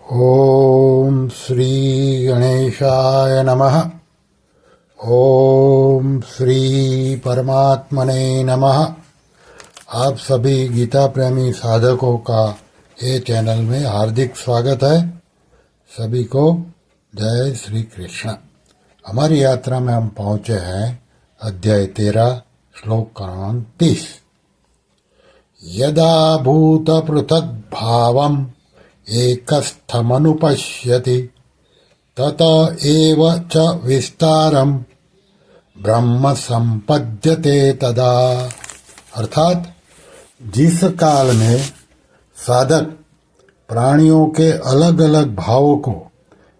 ओम श्री गणेशाय नमः। ओम श्री परमात्मने नमः। आप सभी गीता प्रेमी साधकों का ये चैनल में हार्दिक स्वागत है। सभी को जय श्री कृष्ण। हमारी यात्रा में हम पहुंचे हैं अध्याय 13 श्लोक क्रमांक 30। यदा भूत पृथक भावम एकस्थमनुपश्यति तत एव च विस्तारम ब्रह्म संपद्यते तदा। अर्थात जिस काल में साधक प्राणियों के अलग अलग भावों को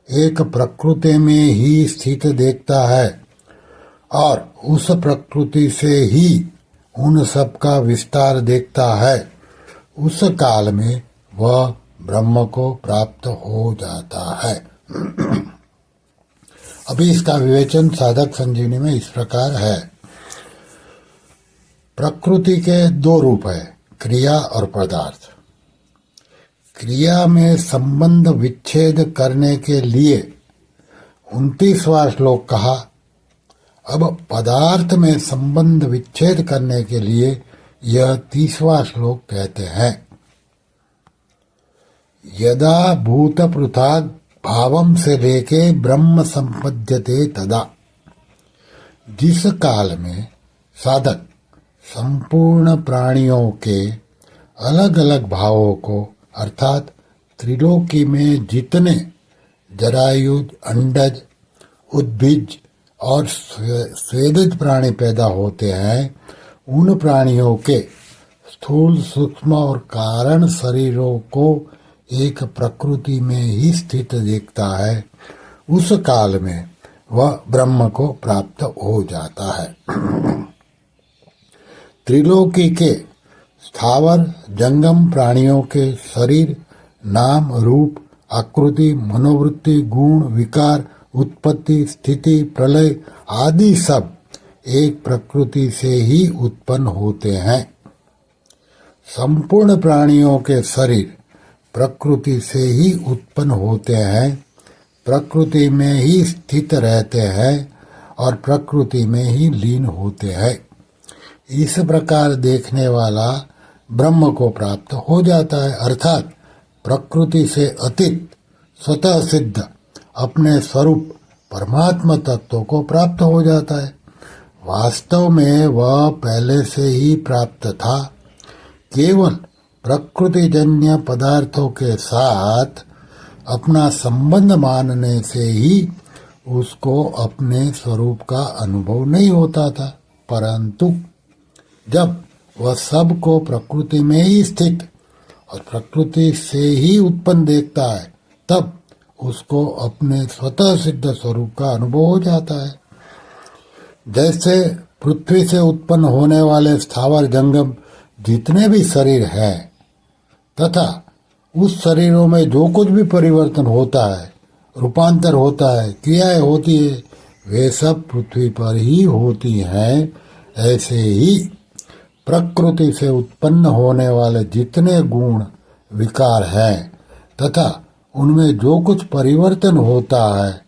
एक प्रकृति में ही स्थित देखता है और उस प्रकृति से ही उन सब का विस्तार देखता है, उस काल में वह ब्रह्म को प्राप्त हो जाता है। अभी इसका विवेचन साधक संजीवनी में इस प्रकार है। प्रकृति के दो रूप है, क्रिया और पदार्थ। क्रिया में संबंध विच्छेद करने के लिए 29वां श्लोक कहा। अब पदार्थ में संबंध विच्छेद करने के लिए यह 30वां श्लोक कहते हैं। यदा भूत पृथक भावम से लेके ब्रह्म संपद्यते तदा। जिस काल में साधक संपूर्ण प्राणियों के अलग अलग भावों को अर्थात त्रिलोकी में जितने जरायुज, अंडज, उद्भिज और स्वेदज प्राणी पैदा होते हैं, उन प्राणियों के स्थूल, सूक्ष्म और कारण शरीरों को एक प्रकृति में ही स्थित देखता है, उस काल में वह ब्रह्म को प्राप्त हो जाता है। त्रिलोकी के स्थावर जंगम प्राणियों के शरीर, नाम, रूप, आकृति, मनोवृत्ति, गुण, विकार, उत्पत्ति, स्थिति, प्रलय आदि सब एक प्रकृति से ही उत्पन्न होते हैं। संपूर्ण प्राणियों के शरीर प्रकृति से ही उत्पन्न होते हैं, प्रकृति में ही स्थित रहते हैं और प्रकृति में ही लीन होते हैं। इस प्रकार देखने वाला ब्रह्म को प्राप्त हो जाता है, अर्थात प्रकृति से अतीत स्वतः सिद्ध अपने स्वरूप परमात्मा तत्व को प्राप्त हो जाता है। वास्तव में वह पहले से ही प्राप्त था, केवल प्रकृतिजन्य पदार्थों के साथ अपना संबंध मानने से ही उसको अपने स्वरूप का अनुभव नहीं होता था। परंतु जब वह सब को प्रकृति में ही स्थित और प्रकृति से ही उत्पन्न देखता है, तब उसको अपने स्वतः सिद्ध स्वरूप का अनुभव हो जाता है। जैसे पृथ्वी से उत्पन्न होने वाले स्थावर जंगम जितने भी शरीर हैं तथा उस शरीरों में जो कुछ भी परिवर्तन होता है, रूपांतर होता है, क्रियाएं होती है, वे सब पृथ्वी पर ही होती हैं। ऐसे ही प्रकृति से उत्पन्न होने वाले जितने गुण विकार हैं तथा उनमें जो कुछ परिवर्तन होता है,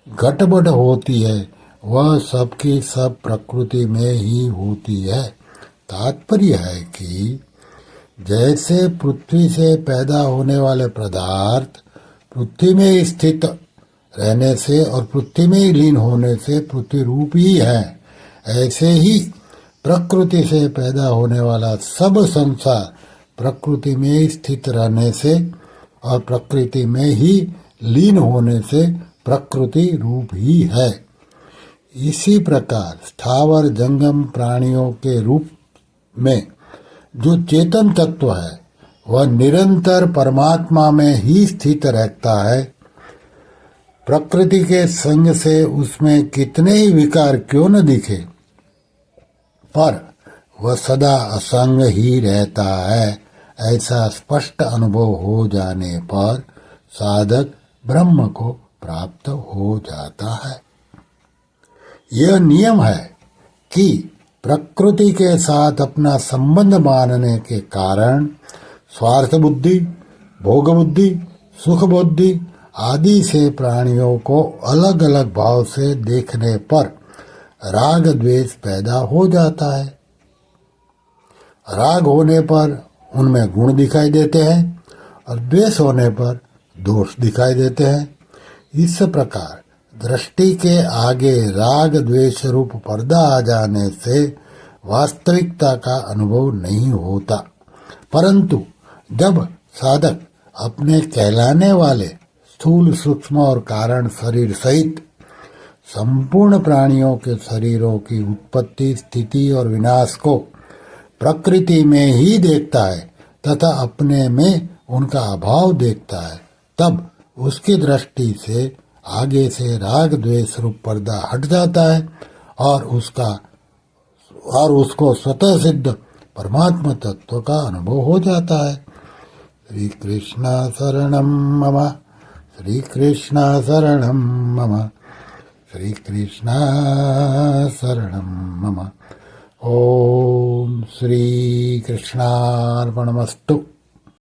घटबढ़ होती है, वह सब की सब प्रकृति में ही होती है। तात्पर्य है कि जैसे पृथ्वी से पैदा होने वाले पदार्थ पृथ्वी में स्थित रहने से और पृथ्वी में लीन होने से पृथ्वी रूप ही है, ऐसे ही प्रकृति से पैदा होने वाला सब संसार प्रकृति में स्थित रहने से और प्रकृति में ही लीन होने से प्रकृति रूप ही है। इसी प्रकार स्थावर जंगम प्राणियों के रूप में जो चेतन तत्व है, वह निरंतर परमात्मा में ही स्थित रहता है। प्रकृति के संग से उसमें कितने ही विकार क्यों न दिखे, पर वह सदा असंग ही रहता है। ऐसा स्पष्ट अनुभव हो जाने पर साधक ब्रह्म को प्राप्त हो जाता है। यह नियम है कि प्रकृति के साथ अपना संबंध मानने के कारण स्वार्थ बुद्धि, भोग बुद्धि, सुख बुद्धि आदि से प्राणियों को अलग अलग भाव से देखने पर राग द्वेष पैदा हो जाता है। राग होने पर उनमें गुण दिखाई देते हैं और द्वेष होने पर दोष दिखाई देते हैं। इस प्रकार दृष्टि के आगे राग द्वेष रूप पर्दा आ जाने से वास्तविकता का अनुभव नहीं होता, परंतु जब साधक अपने कहलाने वाले स्थूल सूक्ष्म और कारण शरीर सहित संपूर्ण प्राणियों के शरीरों की उत्पत्ति स्थिति और विनाश को प्रकृति में ही देखता है तथा अपने में उनका अभाव देखता है, तब उसकी दृष्टि से आगे से राग द्वेष रूप पर्दा हट जाता है और उसको स्वतः सिद्ध परमात्मा तत्व का अनुभव हो जाता है। श्री कृष्ण शरणम मम, श्री कृष्ण शरणम मम, श्री कृष्ण शरणम मम। ओम श्री कृष्णार्पणमस्तु।